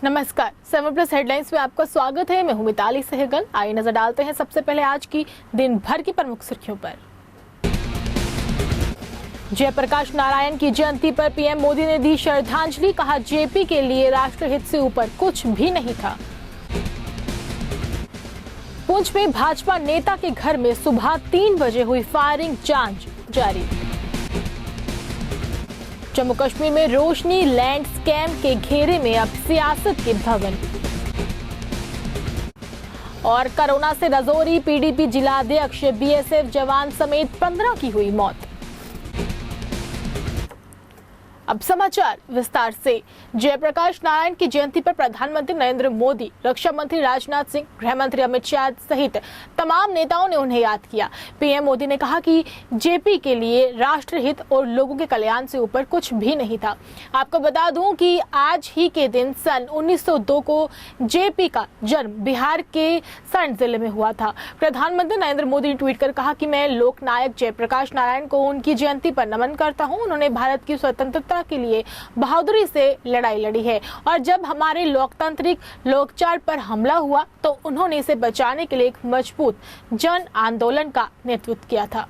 नमस्कार, 7 plus headlines में आपका स्वागत है। मैं हूं मिताली सहगल। आइए नजर डालते हैं सबसे पहले आज की दिन भर की प्रमुख सुर्खियों पर। जयप्रकाश नारायण की जयंती पर पीएम मोदी ने दी श्रद्धांजलि। कहा, जेपी के लिए राष्ट्रहित से ऊपर कुछ भी नहीं था। पुंछ में भाजपा नेता के घर में सुबह 3 बजे हुई फायरिंग, जांच जारी। जम्मू कश्मीर में रोशनी लैंड स्कैम के घेरे में अब सियासत के भवन। और कोरोना से राजौरी पीडीपी जिलाध्यक्ष बीएसएफ जवान समेत 15 की हुई मौत। अब समाचार विस्तार से। जयप्रकाश नारायण की जयंती पर प्रधानमंत्री नरेंद्र मोदी, रक्षा मंत्री राजनाथ सिंह, गृह मंत्री अमित शाह सहित तमाम नेताओं ने उन्हें याद किया। पीएम मोदी ने कहा कि जेपी के लिए राष्ट्रहित और लोगों के कल्याण से ऊपर कुछ भी नहीं था। आपको बता दूं कि आज ही के दिन सन 1902 को जेपी का जन्म बिहार के सरण जिले में हुआ था। प्रधानमंत्री नरेंद्र मोदी ने ट्वीट कर कहा कि मैं लोकनायक जयप्रकाश नारायण को उनकी जयंती पर नमन करता हूं। उन्होंने भारत की स्वतंत्रता के लिए बहादुरी से लड़ाई लड़ी है और जब हमारे लोकतांत्रिक लोकचार पर हमला हुआ तो उन्होंने इसे बचाने के लिए एक मजबूत जन आंदोलन का नेतृत्व किया था।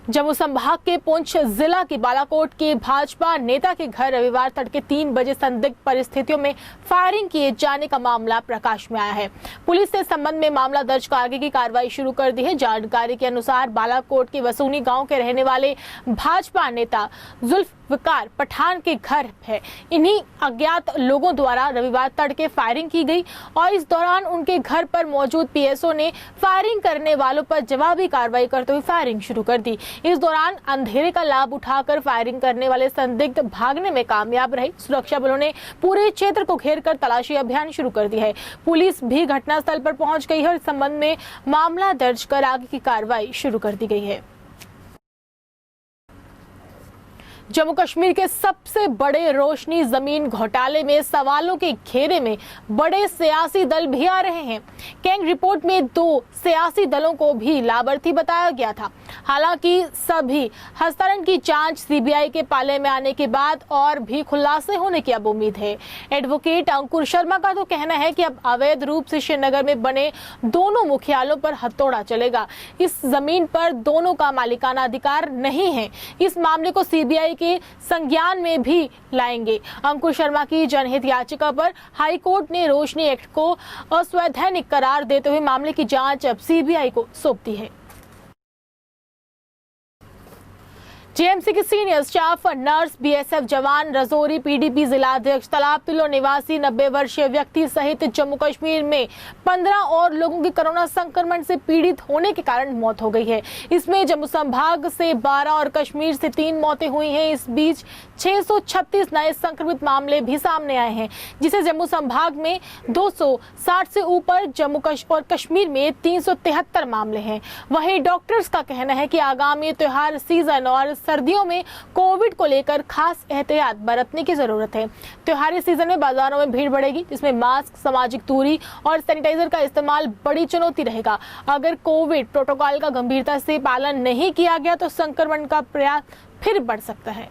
जम्मू संभाग के पुंछ जिला के बालाकोट के भाजपा नेता के घर रविवार तड़के 3 बजे संदिग्ध परिस्थितियों में फायरिंग किए जाने का मामला प्रकाश में आया है। पुलिस ने इस संबंध में मामला दर्ज कर आगे की कार्रवाई शुरू कर दी है। जानकारी के अनुसार बालाकोट के वसूनी गांव के रहने वाले भाजपा नेता जुल्फिकार पठान के घर है। इन्हीं अज्ञात लोगों द्वारा रविवार तड़के फायरिंग की गई और इस दौरान उनके घर पर मौजूद पीएसओ ने फायरिंग करने वालों पर जवाबी कार्रवाई करते हुए फायरिंग शुरू कर दी। इस दौरान अंधेरे का लाभ उठाकर फायरिंग करने वाले संदिग्ध भागने में कामयाब रहे। सुरक्षा बलों ने पूरे क्षेत्र को घेरकर तलाशी अभियान शुरू कर दिया है। पुलिस भी घटनास्थल पर पहुंच गई है और इस संबंध में मामला दर्ज कर आगे की कार्रवाई शुरू कर दी गई है। जम्मू कश्मीर के सबसे बड़े रोशनी जमीन घोटाले में सवालों के घेरे में बड़े सियासी दल भी आ रहे हैं। कैंग रिपोर्ट में 2 सियासी दलों को भी लाभार्थी बताया गया था। हालांकि सभी हस्तांतरण की जांच सीबीआई के पाले में आने के बाद और भी खुलासे होने की अब उम्मीद है। एडवोकेट अंकुर शर्मा का तो कहना है कि अब अवैध रूप से श्रीनगर में बने दोनों मुख्यालयों पर हथौड़ा चलेगा। इस जमीन पर दोनों का मालिकाना अधिकार नहीं है। इस मामले को सीबीआई के संज्ञान में भी लाएंगे। अंकुर शर्मा की जनहित याचिका पर हाई कोर्ट ने रोशनी एक्ट को असंवैधानिक करार देते हुए मामले की जांच अब सीबीआई को सौंप दी है। जेएमसी के सीनियर स्टाफ नर्स, बीएसएफ जवान, राजौरी पीडीपी जिलाध्यक्ष, तालाब तिल्लो निवासी 90 वर्षीय व्यक्ति सहित जम्मू कश्मीर में 15 और लोगों की कोरोना संक्रमण से पीड़ित होने के कारण मौत हो गई है। इसमें जम्मू संभाग से 12 और कश्मीर से 3 मौतें हुई हैं। इस बीच 636 नए संक्रमित मामले भी सामने आए हैं, जिसे जम्मू संभाग में 260 से ऊपर, जम्मू और कश्मीर में 373 मामले हैं। वहीं डॉक्टर्स का कहना है कि आगामी त्योहार सीजन और सर्दियों में कोविड को लेकर खास एहतियात बरतने की जरूरत है। त्योहारी सीजन में बाजारों में भीड़ बढ़ेगी, जिसमें मास्क, सामाजिक दूरी और सैनिटाइजर का इस्तेमाल बड़ी चुनौती रहेगा। अगर कोविड प्रोटोकॉल का गंभीरता से पालन नहीं किया गया तो संक्रमण का प्रयास फिर बढ़ सकता है।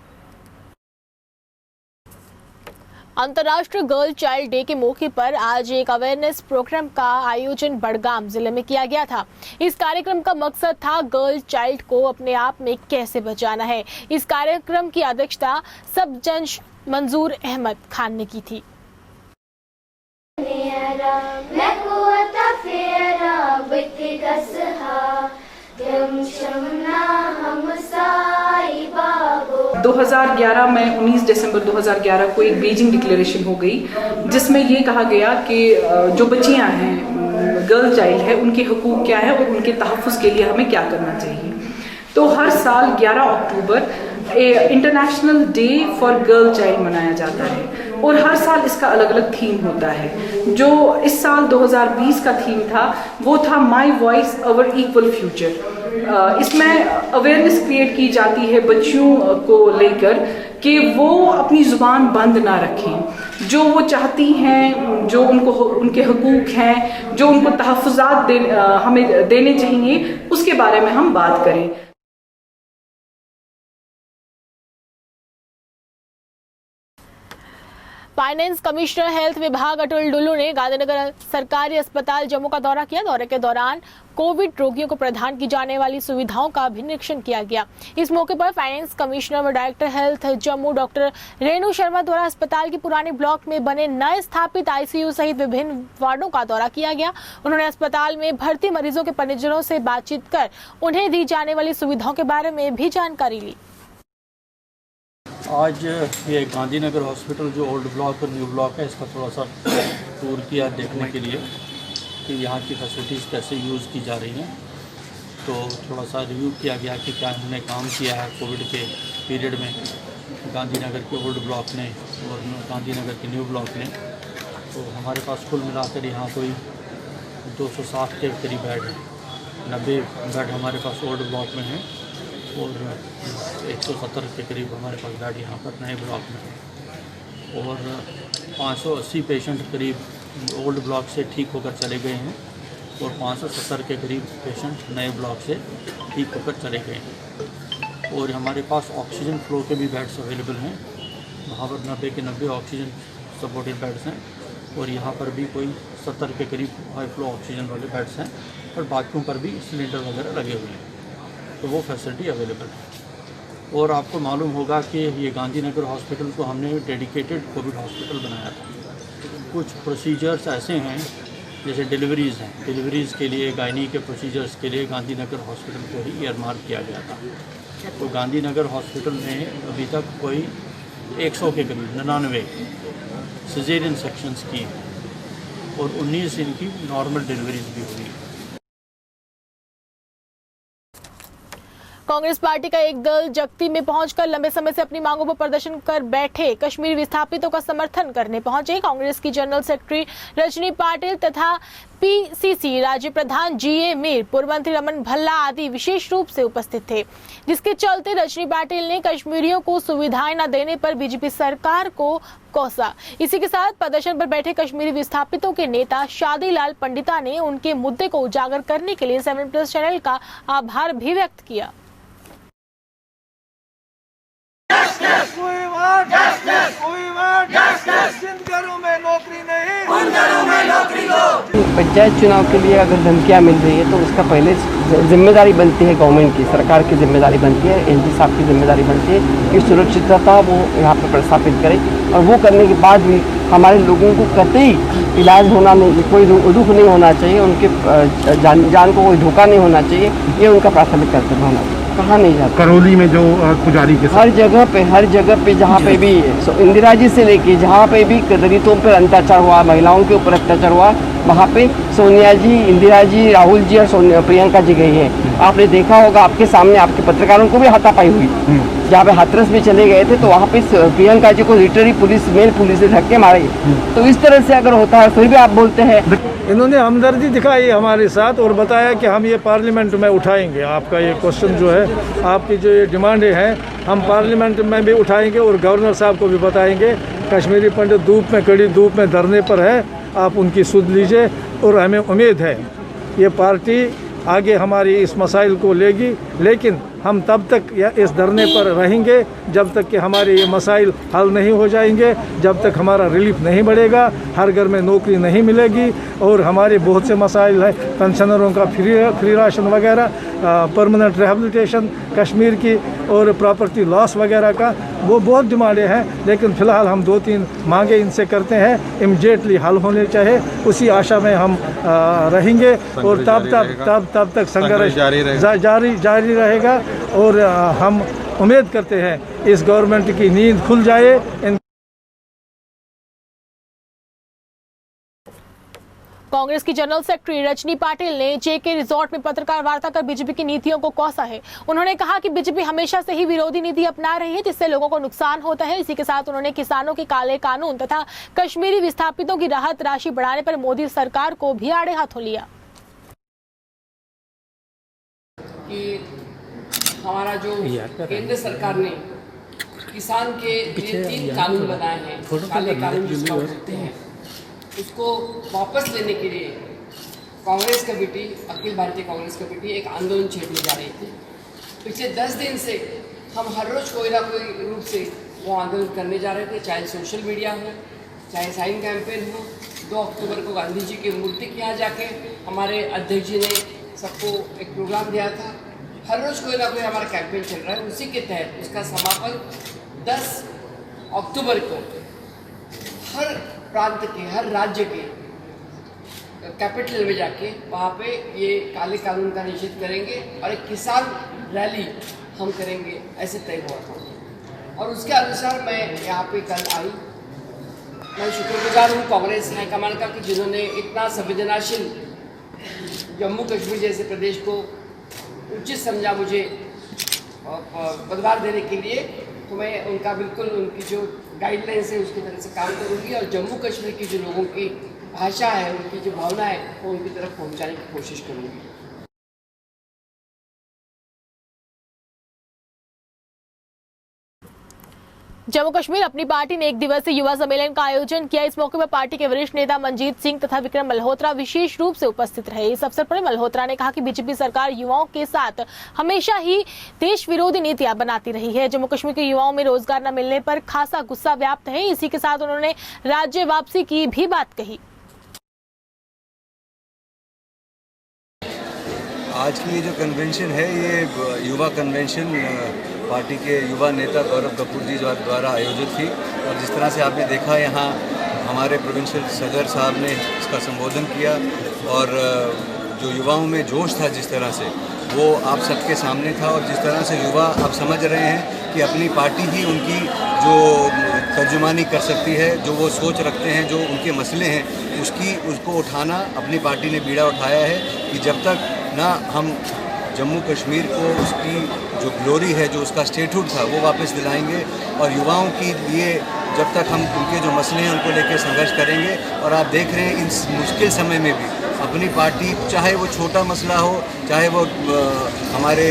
अंतर्राष्ट्रीय गर्ल चाइल्ड डे के मौके पर आज एक अवेयरनेस प्रोग्राम का आयोजन बड़गाम जिले में किया गया था। इस कार्यक्रम का मकसद था गर्ल चाइल्ड को अपने आप में कैसे बचाना है। इस कार्यक्रम की अध्यक्षता सब जज मंजूर अहमद खान ने की थी। 2011 में 19 दिसंबर 2011 को एक बीजिंग डिक्लेरेशन हो गई, जिसमें ये कहा गया कि जो बच्चियां हैं, गर्ल चाइल्ड है, उनके हकूक क्या है और उनके तहफ़्फ़ुज़ के लिए हमें क्या करना चाहिए। तो हर साल 11 अक्टूबर international day for girl child मनाया जाता है और हर साल इसका अलग अलग थीम होता है। जो इस साल 2020 का थीम था वो था my voice our equal future. इसमें अवेयरनेस क्रिएट की जाती है बच्चियों को लेकर कि वो अपनी ज़ुबान बंद ना रखें। जो वो चाहती हैं, जो उनके हकूक़ हैं, जो उनको तहफ़्फ़ुज़ात हमें देने चाहिए, उसके बारे में हम बात करें। फाइनेंस कमिश्नर हेल्थ विभाग अतुल डुल्लू ने गांधीनगर सरकारी अस्पताल जम्मू का दौरा किया। दौरे के दौरान कोविड रोगियों को प्रदान की जाने वाली सुविधाओं का भी निरीक्षण किया गया। इस मौके पर फाइनेंस कमिश्नर व director health Jammu doctor Renu Sharma द्वारा अस्पताल के पुराने ब्लॉक में बने नए स्थापित आईसीयू सहित विभिन्न वार्डों का दौरा किया गया। उन्होंने अस्पताल में भर्ती मरीजों के परिजनों से बातचीत कर उन्हें दी जाने वाली सुविधाओं के बारे में भी जानकारी ली। आज ये गांधीनगर हॉस्पिटल जो ओल्ड ब्लॉक और न्यू ब्लॉक है, इसका थोड़ा सा टूर किया देखने के लिए कि यहाँ की फैसिलिटीज़ कैसे यूज़ की जा रही हैं। तो थोड़ा सा रिव्यू किया गया कि क्या हमने काम किया है कोविड के पीरियड में गांधीनगर के ओल्ड ब्लॉक ने और गांधीनगर के न्यू ब्लॉक ने। तो हमारे पास कुल मिलाकर यहाँ कोई 260 के करीब बेड है। 90 बेड हमारे पास ओल्ड ब्लॉक में हैं और 170 के करीब हमारे पास बेड यहाँ पर नए ब्लॉक में है और 580 पेशेंट करीब ओल्ड ब्लॉक से ठीक होकर चले गए हैं और 570 के करीब पेशेंट नए ब्लॉक से ठीक होकर चले गए हैं। और हमारे पास ऑक्सीजन फ्लो के भी बेड्स अवेलेबल हैं। वहाँ पर 90 के 90 ऑक्सीजन सपोर्टेड बेड्स हैं और यहाँ पर भी कोई 70 के करीब हाई फ्लो ऑक्सीजन वाले बेड्स हैं और बाकियों पर भी सिलेंडर वगैरह लगे हुए हैं। तो वो फैसिलिटी अवेलेबल है। और आपको मालूम होगा कि ये गांधीनगर हॉस्पिटल को हमने डेडिकेटेड कोविड हॉस्पिटल बनाया था। कुछ प्रोसीजर्स ऐसे हैं जैसे डिलीवरीज़ हैं, डिलीवरीज़ के लिए गायनी के प्रोसीजर्स के लिए गांधीनगर हॉस्पिटल को ही ईयरमार्क किया गया था। तो गांधीनगर हॉस्पिटल में अभी तक कोई 100 के करीब 99 सिजेरियन सेक्शंस की और 19 इनकी नॉर्मल डिलीवरीज भी हुई। कांग्रेस पार्टी का एक दल जगती में पहुंचकर लंबे समय से अपनी मांगों पर प्रदर्शन कर बैठे कश्मीरी विस्थापितों का समर्थन करने पहुंचे। कांग्रेस की जनरल सेक्रेटरी रजनी पाटिल तथा पीसीसी राज्य प्रधान जीए मीर, पूर्व मंत्री रमन भल्ला आदि विशेष रूप से उपस्थित थे, जिसके चलते रजनी पाटिल ने कश्मीरियों को सुविधाएं न देने पर बीजेपी सरकार को कोसा। इसी के साथ प्रदर्शन पर बैठे कश्मीरी विस्थापितों के नेता शादीलाल पंडिता ने उनके मुद्दे को उजागर करने के लिए 7+ चैनल का आभार भी व्यक्त किया। पंचायत चुनाव के लिए अगर धमकियां मिल रही है तो उसका पहले जिम्मेदारी बनती है गवर्नमेंट की, सरकार की जिम्मेदारी बनती है, एलजी साहब की जिम्मेदारी बनती है कि सुरक्षितता वो यहाँ पर प्रस्थापित करे। और वो करने के बाद भी हमारे लोगों को कतई इलाज होना नहीं, कोई दुख नहीं होना चाहिए, उनके जान को कोई धोखा नहीं होना चाहिए, ये उनका प्राथमिक कर्तव्य होना चाहिए। कहाँ नहीं जाता। करौली में जो पुजारी के हर जगह पे जहाँ पे भी इंदिरा जी से लेके जहाँ पे भी दलितों पर अत्याचार हुआ, महिलाओं के ऊपर अत्याचार हुआ, वहाँ पे सोनिया जी, इंदिरा जी, राहुल जी और प्रियंका जी गई है। आपने देखा होगा, आपके सामने आपके पत्रकारों को भी हाथापाई हुई। जहाँ पे हाथरस में चले गए थे तो वहाँ पे प्रियंका जी को लिटरली मेल पुलिस ने धक्के मारे। तो इस तरह से अगर होता है फिर भी आप बोलते हैं। इन्होंने हमदर्दी दिखाई हमारे साथ और बताया कि हम ये पार्लियामेंट में उठाएंगे, आपका ये क्वेश्चन जो है, आपकी जो ये डिमांडें हैं हम पार्लियामेंट में भी उठाएंगे और गवर्नर साहब को भी बताएंगे। कश्मीरी पंडित धूप में, कड़ी धूप में धरने पर है, आप उनकी सुध लीजिए और हमें उम्मीद है ये पार्टी आगे हमारी इस मसाइल को लेगी। लेकिन हम तब तक या इस धरने पर रहेंगे जब तक कि हमारे ये मसाइल हल नहीं हो जाएंगे, जब तक हमारा रिलीफ नहीं बढ़ेगा, हर घर में नौकरी नहीं मिलेगी और हमारे बहुत से मसाइल हैं, पेंशनरों का फ्री राशन वगैरह, परमानेंट रिहेबिलिटेशन कश्मीर की और प्रॉपर्टी लॉस वगैरह का, वो बहुत डिमांडें हैं। लेकिन फ़िलहाल हम 2-3 मांगे इनसे करते हैं, इमीडिएटली हल होने चाहिए, उसी आशा में हम रहेंगे और तब तक संघर्ष जारी रहेगा। और हम उम्मीद करते हैं इस गवर्नमेंट की नींद खुल जाए। कांग्रेस की जनरल सेक्रेटरी रजनी पाटिल ने जेके रिजॉर्ट में पत्रकार वार्ता कर बीजेपी की नीतियों को कोसा है। उन्होंने कहा कि बीजेपी हमेशा से ही विरोधी नीति अपना रही है, जिससे लोगों को नुकसान होता है। इसी के साथ उन्होंने किसानों के काले कानून तथा कश्मीरी विस्थापितों की राहत राशि बढ़ाने पर मोदी सरकार को भी आड़े हाथों लिया। हमारा जो केंद्र सरकार ने किसान के लिए 3 कानून बनाए हैं, काले कानून जिसको बोलते हैं, उसको वापस लेने के लिए कांग्रेस कमेटी, अखिल भारतीय कांग्रेस कमेटी एक आंदोलन छेड़ने जा रही थी। पिछले 10 दिन से हम हर रोज कोई ना कोई रूप से वो आंदोलन करने जा रहे थे, चाहे सोशल मीडिया हो, चाहे साइन कैंपेन हो, 2 अक्टूबर को गांधी जी की मूर्ति के यहाँ जाके हमारे अध्यक्ष जी ने सबको एक प्रोग्राम दिया था। हर रोज़ कोई ना कोई हमारा कैंपेन चल रहा है। उसी के तहत उसका समापन 10 अक्टूबर को हर प्रांत के, हर राज्य के कैपिटल में जाके वहाँ पे ये काले कानून का निषेध करेंगे और एक किसान रैली हम करेंगे, ऐसे तय हुआ था। और उसके अनुसार मैं यहाँ पे कल आई। मैं शुक्रगुजार हूँ कांग्रेस हाईकमान का कि जिन्होंने इतना संवेदनशील जम्मू कश्मीर जैसे प्रदेश को उचित समझा मुझे पदभार देने के लिए। तो मैं उनका बिल्कुल उनकी जो गाइडलाइंस है उसकी तरह से काम करूँगी और जम्मू कश्मीर की जो लोगों की भाषा है, उनकी जो भावना है, वो उनकी तरफ पहुँचाने की कोशिश करूँगी। जम्मू कश्मीर अपनी पार्टी ने 1 दिवसीय युवा सम्मेलन का आयोजन किया। इस मौके पर पार्टी के वरिष्ठ नेता मंजीत सिंह तथा विक्रम मल्होत्रा विशेष रूप से उपस्थित रहे। इस अवसर पर मल्होत्रा ने कहा कि बीजेपी सरकार युवाओं के साथ हमेशा ही देश विरोधी नीतियां बनाती रही है। जम्मू कश्मीर के युवाओं में रोजगार न मिलने पर खासा गुस्सा व्याप्त है। इसी के साथ उन्होंने राज्य वापसी की भी बात कही। आज की ये जो कन्वेंशन है, ये युवा कन्वेंशन पार्टी के युवा नेता गौरव कपूर जी द्वारा आयोजित थी। और जिस तरह से आपने देखा, यहाँ हमारे प्रोविंशियल सदर साहब ने इसका संबोधन किया और जो युवाओं में जोश था जिस तरह से, वो आप सबके सामने था। और जिस तरह से युवा आप समझ रहे हैं कि अपनी पार्टी ही उनकी जो तर्जुमानी कर सकती है, जो वो सोच रखते हैं, जो उनके मसले हैं, उसको उठाना अपनी पार्टी ने बीड़ा उठाया है कि जब तक ना हम जम्मू कश्मीर को उसकी जो ग्लोरी है, जो उसका स्टेटहुड था, वो वापस दिलाएंगे। और युवाओं के लिए जब तक हम उनके जो मसले हैं उनको लेकर संघर्ष करेंगे। और आप देख रहे हैं इस मुश्किल समय में भी अपनी पार्टी, चाहे वो छोटा मसला हो, चाहे वो हमारे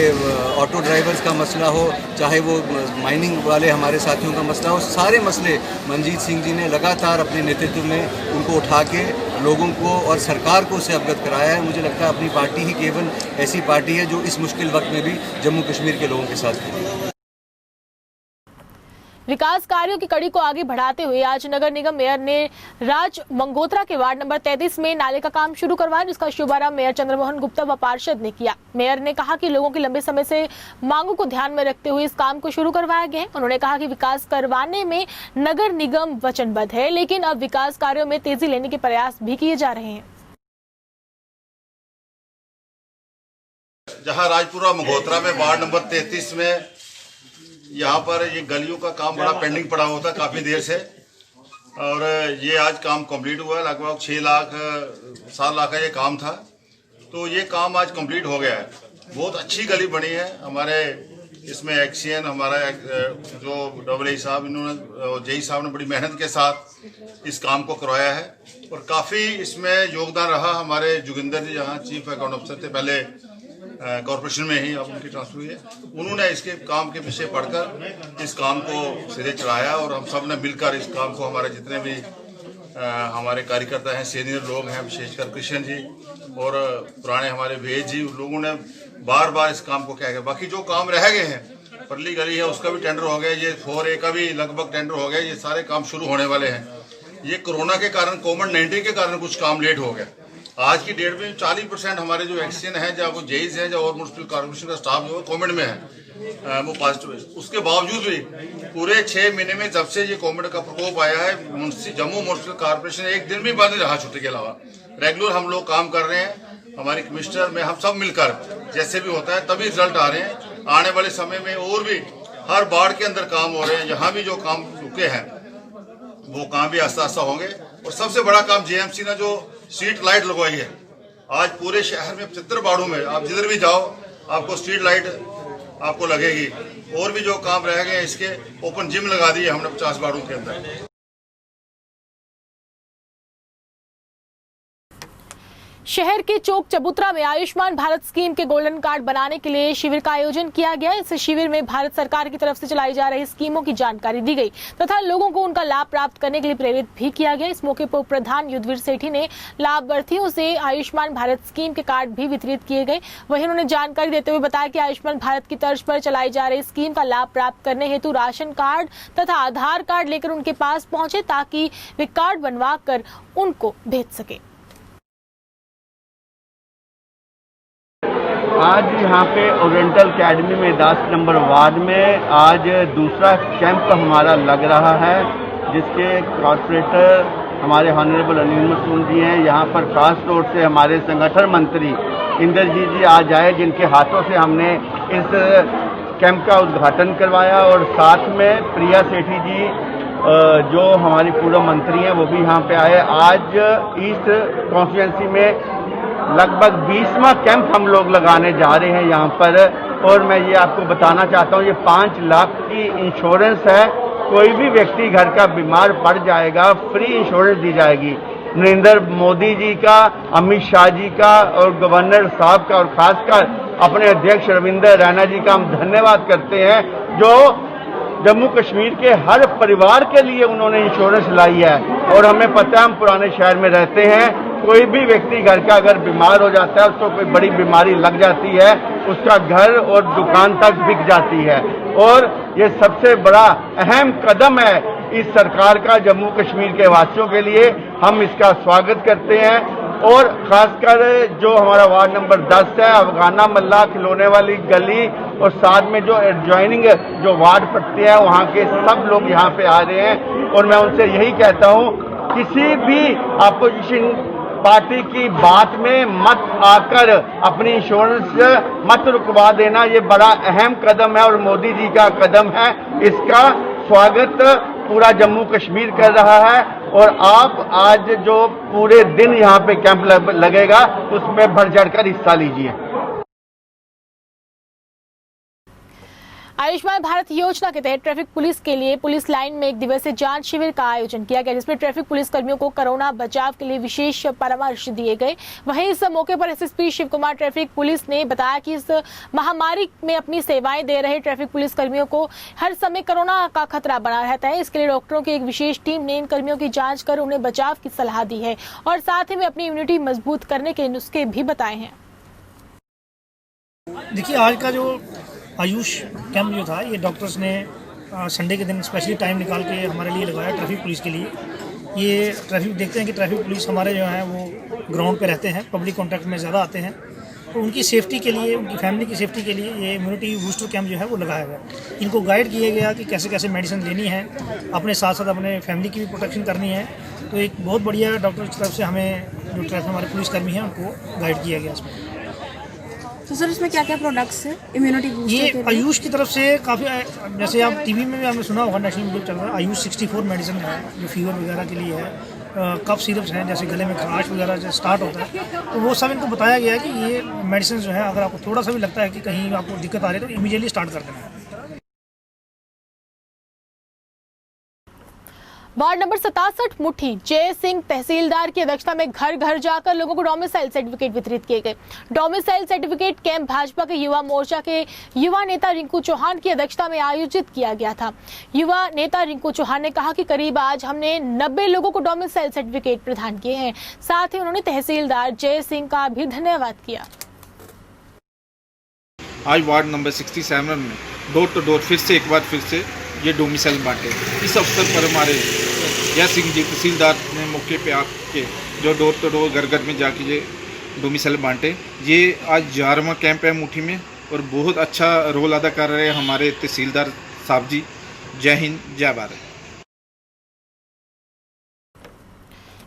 ऑटो ड्राइवर्स का मसला हो, चाहे वो माइनिंग वाले हमारे साथियों का मसला हो, सारे मसले मंजीत सिंह जी ने लगातार अपने नेतृत्व में उनको उठा के लोगों को और सरकार को उससे अवगत कराया है। मुझे लगता है अपनी पार्टी ही केवल ऐसी पार्टी है जो इस मुश्किल वक्त में भी जम्मू कश्मीर के लोगों के साथ खड़ी है। विकास कार्यों की कड़ी को आगे बढ़ाते हुए आज नगर निगम मेयर ने राज मंगोत्रा के वार्ड नंबर 33 में नाले का काम शुरू करवाया, जिसका शुभारंभ मेयर चंद्रमोहन गुप्ता व पार्षद ने किया। मेयर ने कहा कि लोगों की लंबे समय से मांगों को ध्यान में रखते हुए इस काम को शुरू करवाया गया है। उन्होंने कहा कि विकास करवाने में नगर निगम वचनबद्ध है, लेकिन अब विकास कार्यों में तेजी लेने के प्रयास भी किए जा रहे हैं। जहां राजपुरा मंगोत्रा में वार्ड नंबर 33 में यहाँ पर ये गलियों का काम बड़ा पेंडिंग पड़ा हुआ था काफ़ी देर से, और ये आज काम कंप्लीट हुआ है। लगभग 6 लाख 7 लाख का ये काम था, तो ये काम आज कंप्लीट हो गया है। बहुत अच्छी गली बनी है। हमारे इसमें एक्सीएन हमारा जो डबल साहब, इन्होंने जेई साहब ने बड़ी मेहनत के साथ इस काम को करवाया है और काफ़ी इसमें योगदान रहा हमारे जोगिंदर जी, यहाँ चीफ अकाउंट अफसर थे पहले कॉर्पोरेशन में ही, अब उनकी ट्रांसफर हुई है। उन्होंने इसके काम के पीछे पढ़कर इस काम को सिरे चढ़ाया और हम सब ने मिलकर इस काम को, हमारे जितने भी हमारे कार्यकर्ता हैं, सीनियर लोग हैं, विशेषकर कृष्ण जी और पुराने हमारे वेद जी, उन लोगों ने बार बार इस काम को किया गया। बाकी जो काम रह गए हैं, परली गली है उसका भी टेंडर हो गया, ये 4A का भी लगभग टेंडर हो गया, ये सारे काम शुरू होने वाले हैं। ये कोरोना के कारण, कोविड-19 के कारण कुछ काम लेट हो गया। आज की डेट में 40% हमारे जो एक्सीडेंट हैं, जहाँ वो जेईज हैं, और म्युनिसिपल कॉर्पोरेशन का स्टाफ जो है कोविड में है, वो पॉजिटिव है। उसके बावजूद भी पूरे 6 महीने में जब से ये कोविड का प्रकोप आया है, जम्मू म्युनिसिपल कॉर्पोरेशन एक दिन भी बंद नहीं रहा छुट्टी के अलावा। रेगुलर हम लोग काम कर रहे हैं, हमारी कमिश्नर में हम सब मिलकर, जैसे भी होता है तभी रिजल्ट आ रहे हैं। आने वाले समय में और भी हर वार्ड के अंदर काम हो रहे हैं। यहाँ भी जो काम रुके हैं वो काम भी आस्ता आस्ता होंगे। और सबसे बड़ा काम जेएमसी ने जो स्ट्रीट लाइट लगवाई है, आज पूरे शहर में 75 वार्डों में आप जिधर भी जाओ आपको स्ट्रीट लाइट आपको लगेगी। और भी जो काम रह गए, इसके ओपन जिम लगा दिए हमने 50 वार्डों के अंदर। शहर के चौक चबूतरा में आयुष्मान भारत स्कीम के गोल्डन कार्ड बनाने के लिए शिविर का आयोजन किया गया। इस शिविर में भारत सरकार की तरफ से चलाई जा रही स्कीमों की जानकारी दी गई तथा लोगों को उनका लाभ प्राप्त करने के लिए प्रेरित भी किया गया। इस मौके पर प्रधान युद्धवीर सेठी ने लाभार्थियों से आयुष्मान भारत स्कीम के कार्ड भी वितरित किए गए। वहीं उन्होंने जानकारी देते हुए बताया कि आयुष्मान भारत की तर्ज पर चलाई जा रही स्कीम का लाभ प्राप्त करने हेतु राशन कार्ड तथा आधार कार्ड लेकर उनके पास पहुंचे ताकि वे कार्ड बनवा कर उनको भेज सके। आज यहाँ पे ओरिएंटल अकेडमी में 10 नंबर वार्ड में आज दूसरा कैंप हमारा लग रहा है, जिसके कॉर्पोरेटर हमारे ऑनरेबल अनिल मसूद जी हैं। यहाँ पर खास तौर से हमारे संगठन मंत्री इंद्रजीत जी आज आए, जिनके हाथों से हमने इस कैंप का उद्घाटन करवाया और साथ में प्रिया सेठी जी जो हमारी पूर्व मंत्री हैं वो भी यहाँ पे आए। आज ईस्ट कॉन्स्टिट्यूंसी में लगभग 20वां कैंप हम लोग लगाने जा रहे हैं यहाँ पर, और मैं ये आपको बताना चाहता हूँ ये 5 लाख की इंश्योरेंस है। कोई भी व्यक्ति घर का बीमार पड़ जाएगा, फ्री इंश्योरेंस दी जाएगी। नरेंद्र मोदी जी का, अमित शाह जी का और गवर्नर साहब का और खासकर अपने अध्यक्ष रविंद्र रैना जी का हम धन्यवाद करते हैं, जो जम्मू कश्मीर के हर परिवार के लिए उन्होंने इंश्योरेंस लाई है। और हमें पता है, हम पुराने शहर में रहते हैं, कोई भी व्यक्ति घर का अगर बीमार हो जाता है, उसको कोई बड़ी बीमारी लग जाती है, उसका घर और दुकान तक बिक जाती है। और ये सबसे बड़ा अहम कदम है इस सरकार का जम्मू कश्मीर के वासियों के लिए। हम इसका स्वागत करते हैं। और खासकर जो हमारा वार्ड नंबर 10 है, अफगाना मल्ला खिलौने वाली गली और साथ में जो एडजॉइनिंग जो वार्ड पड़ते हैं, वहाँ के सब लोग यहाँ पे आ रहे हैं। और मैं उनसे यही कहता हूँ, किसी भी अपोजिशन पार्टी की बात में मत आकर अपनी इंश्योरेंस मत रुकवा देना। ये बड़ा अहम कदम है और मोदी जी का कदम है। इसका स्वागत पूरा जम्मू कश्मीर कर रहा है। और आप आज जो पूरे दिन यहाँ पे कैंप लगेगा, उसमें बढ़ चढ़कर हिस्सा लीजिए। आयुष्मान भारत योजना के तहत ट्रैफिक पुलिस के लिए पुलिस लाइन में 1 दिवसीय जांच शिविर का आयोजन किया गया, जिसमें ट्रैफिक पुलिस कर्मियों को कोरोना बचाव के लिए विशेष परामर्श दिए गए। वहीं इस मौके पर SSP Shiv Kumar traffic police ने बताया कि इस महामारी में अपनी सेवाएं दे रहे ट्रैफिक पुलिस कर्मियों को हर समय कोरोना का खतरा बना रहता है। इसके लिए डॉक्टरों की एक विशेष टीम ने इन कर्मियों की जाँच कर उन्हें बचाव की सलाह दी है और साथ ही में अपनी इम्यूनिटी मजबूत करने के नुस्खे भी बताए हैं। देखिए, आज का जो आयुष कैंप जो था, ये डॉक्टर्स ने संडे के दिन स्पेशली टाइम निकाल के हमारे लिए लगाया ट्रैफिक पुलिस के लिए। ये ट्रैफिक देखते हैं कि ट्रैफिक पुलिस हमारे जो हैं वो ग्राउंड पे रहते हैं, पब्लिक कॉन्टैक्ट में ज़्यादा आते हैं, तो उनकी सेफ्टी के लिए, उनकी फैमिली की सेफ्टी के लिए ये इम्यूनिटी बूस्टर कैंप जो है वो लगाया गया। इनको गाइड किया गया कि कैसे कैसे मेडिसिन लेनी है, अपने साथ साथ अपने फैमिली की भी प्रोटेक्शन करनी है। तो एक बहुत बढ़िया डॉक्टर की तरफ से हमें जो ट्रैफिक हमारे पुलिसकर्मी हैं उनको गाइड किया गया इसमें। तो सर, इसमें क्या क्या प्रोडक्ट्स हैं इम्यूनिटी बूस्टर ये के लिए? आयुष की तरफ से काफ़ी, जैसे आप टीवी में भी आपने सुना होगा, नेशनल मीडिया चल रहा है, आयुष 64 मेडिसिन है जो फीवर वगैरह के लिए है। कफ सिरप्स हैं, जैसे गले में खराश वगैरह जो स्टार्ट होता है, तो वो सब इनको बताया गया है कि ये मेडिसिन जो है, अगर आपको थोड़ा सा भी लगता है कि कहीं आपको दिक्कत आ रही है तो इमीडिएटली स्टार्ट कर देना है। वार्ड नंबर 67 मुट्ठी जय सिंह तहसीलदार की अध्यक्षता में घर घर जाकर लोगों को डोमिसाइल सर्टिफिकेट वितरित किए गए। डोमिसाइल सर्टिफिकेट कैंप भाजपा के युवा मोर्चा के युवा नेता रिंकू चौहान की अध्यक्षता में आयोजित किया गया था। युवा नेता रिंकू चौहान ने कहा कि करीब आज हमने 90 लोगों को डोमिसाइल सर्टिफिकेट प्रदान किए हैं। साथ ही उन्होंने तहसीलदार जय सिंह का भी धन्यवाद किया। आज वार्ड नंबर 67 में डोर टू डोर एक बार फिर से ये डोमिसाइल बांटे। इस अवसर पर हमारे जय सिंह जी तहसीलदार ने मौके पे आके जो डोर टू डोर घर घर में जाके ये डोमिसाइल बांटे। ये आज 11वां कैंप है मुट्ठी में और बहुत अच्छा रोल अदा कर रहे हैं हमारे तहसीलदार साहब जी। जय हिंद, जय भारत।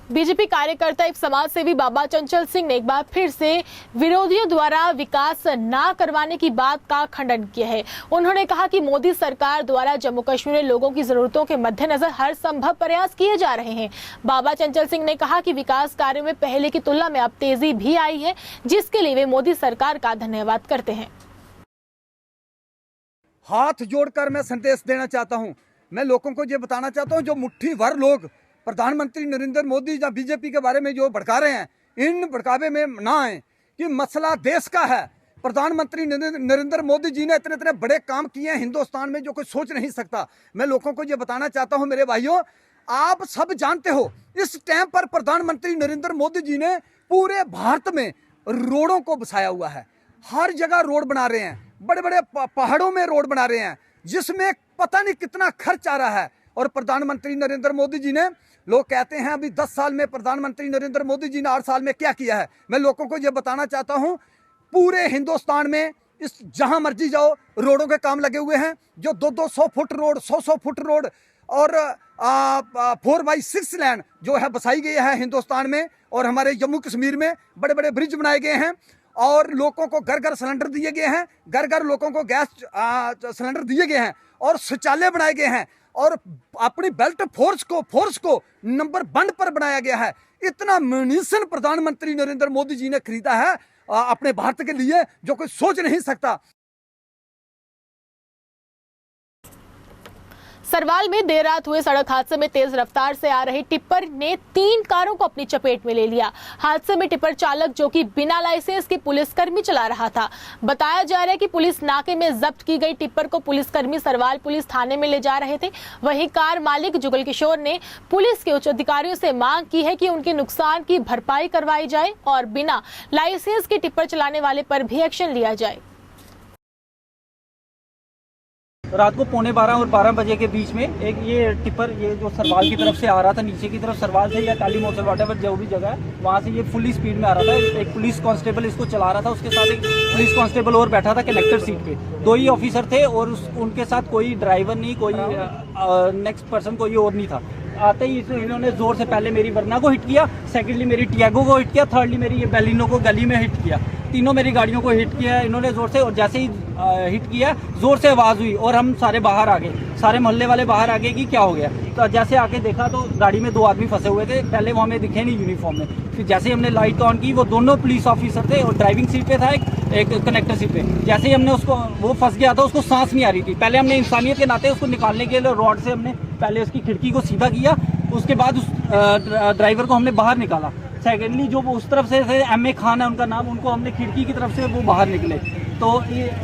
बीजेपी कार्यकर्ता एवं समाज सेवी बाबा चंचल सिंह ने एक बार फिर से विरोधियों द्वारा विकास न करवाने की बात का खंडन किया है। उन्होंने कहा कि मोदी सरकार द्वारा जम्मू कश्मीर में लोगों की जरूरतों के मद्देनजर हर संभव प्रयास किए जा रहे हैं। बाबा चंचल सिंह ने कहा कि विकास कार्यों में पहले की तुलना में अब तेजी भी आई है, जिसके लिए वे मोदी सरकार का धन्यवाद करते हैं। हाथ जोड़कर मैं संदेश देना चाहता हूं। मैं लोगों को ये बताना चाहता हूं, जो मुट्ठी भर लोग प्रधानमंत्री नरेंद्र मोदी या बीजेपी के बारे में जो भड़का रहे हैं, इन भड़कावे में ना आए कि मसला देश का है। प्रधानमंत्री नरेंद्र मोदी जी ने इतने इतने बड़े काम किए हैं हिंदुस्तान में जो कोई सोच नहीं सकता। मैं लोगों को ये बताना चाहता हूं मेरे भाइयों, आप सब जानते हो इस टाइम पर प्रधानमंत्री नरेंद्र मोदी जी ने पूरे भारत में रोडों को बसाया हुआ है। हर जगह रोड बना रहे हैं, बड़े बड़े पहाड़ों में रोड बना रहे हैं, जिसमें पता नहीं कितना खर्च आ रहा है। और प्रधानमंत्री नरेंद्र मोदी जी ने, लोग कहते हैं अभी 10 साल में प्रधानमंत्री नरेंद्र मोदी जी ने 8 साल में क्या किया है। मैं लोगों को यह बताना चाहता हूं, पूरे हिंदुस्तान में इस जहां मर्जी जाओ रोडों के काम लगे हुए हैं। जो 200 फुट रोड, 100 फुट रोड और 4x6 लेन जो है बसाई गई है हिंदुस्तान में। और हमारे जम्मू कश्मीर में बड़े बड़े ब्रिज बनाए गए हैं और लोगों को घर घर सिलेंडर दिए गए हैं, घर घर लोगों को गैस सिलेंडर दिए गए हैं और शौचालय बनाए गए हैं और अपनी बेल्ट फोर्स को नंबर 1 पर बनाया गया है। इतना म्यूनिशन प्रधानमंत्री नरेंद्र मोदी जी ने खरीदा है अपने भारत के लिए जो कोई सोच नहीं सकता। सरवाल में देर रात हुए सड़क हादसे में तेज रफ्तार से आ रही टिप्पर ने 3 कारों को अपनी चपेट में ले लिया। हादसे में टिप्पर चालक, जो कि बिना लाइसेंस के पुलिसकर्मी चला रहा था। बताया जा रहा है कि पुलिस नाके में जब्त की गई टिप्पर को पुलिसकर्मी सरवाल पुलिस थाने में ले जा रहे थे। वहीं कार मालिक जुगल किशोर ने पुलिस के उच्च अधिकारियों से मांग की है कि उनके नुकसान की भरपाई करवाई जाए और बिना लाइसेंस के टिप्पर चलाने वाले पर भी एक्शन लिया जाए। रात को 11:15 और 12 बजे के बीच में एक ये टिप्पर, ये जो सरवाल की तरफ से आ रहा था, नीचे की तरफ सरवाल से या काली मोचल वाटेवर जो भी जगह है वहाँ से ये फुली स्पीड में आ रहा था। एक पुलिस कांस्टेबल इसको चला रहा था, उसके साथ एक पुलिस कांस्टेबल और बैठा था कनेक्टर सीट पे। 2 ही ऑफिसर थे और उनके साथ कोई ड्राइवर नहीं, कोई नेक्स्ट पर्सन कोई और नहीं था। आते ही इन्होंने जोर से पहले मेरी वरना को हिट किया, सेकेंडली मेरी टियागो को हिट किया, थर्डली मेरी ये बेलिनो को गली में हिट किया। तीनों मेरी गाड़ियों को हिट किया इन्होंने जोर से। और जैसे ही हिट किया जोर से आवाज़ हुई और हम सारे बाहर आ गए, सारे मोहल्ले वाले बाहर आ गए कि क्या हो गया। तो जैसे आके देखा तो गाड़ी में 2 आदमी फंसे हुए थे। पहले वो हमें दिखे नहीं यूनिफॉर्म में, फिर जैसे ही हमने लाइट ऑन की वो दोनों पुलिस ऑफिसर थे और ड्राइविंग सीट पे था एक कनेक्टर सीट पे। जैसे ही हमने उसको, वो फंस गया था, उसको सांस नहीं आ रही थी। पहले हमने इंसानियत के नाते उसको निकालने के लिए रॉड से हमने पहले उसकी खिड़की को सीधा किया, उसके बाद उस ड्राइवर को हमने बाहर निकाला। सेकेंडली जो वो उस तरफ से थे, M.A. खान है उनका नाम, उनको हमने खिड़की की तरफ से वो बाहर निकले। तो